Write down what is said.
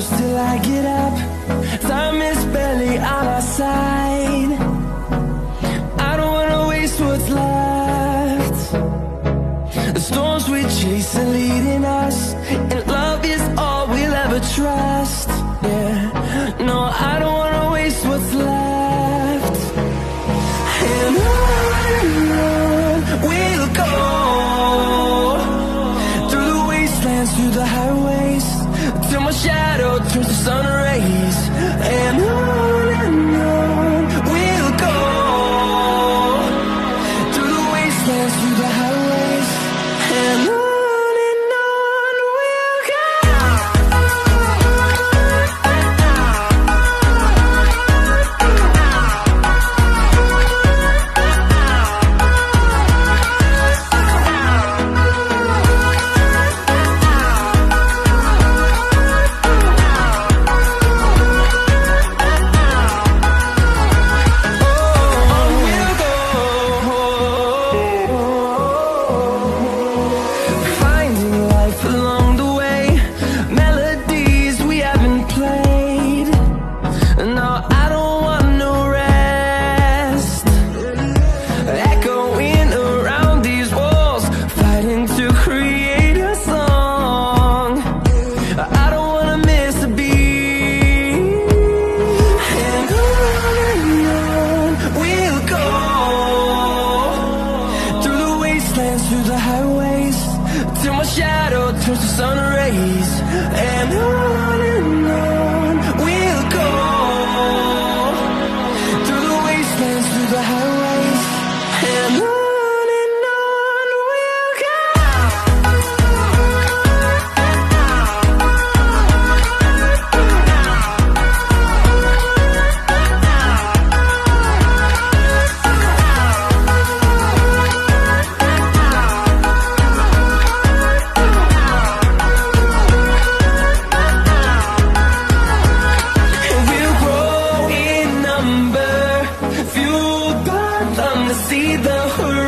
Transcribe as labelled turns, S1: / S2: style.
S1: close till I get up. Time is barely on our side. I don't wanna waste what's left. The storms we chase are leading us, and love is all we'll ever trust. Yeah, no, I don't wanna waste what's left. And on we'll go, through the wastelands, through the highways, till my shadow turns to sun rays. And on we'll go, through the wastelands, through the highways, and on we'll go. Through the highways, till my shadow turns to sun rays. And on we'll go, through the wastelands, through the highways, and on we'll go. See the horizon.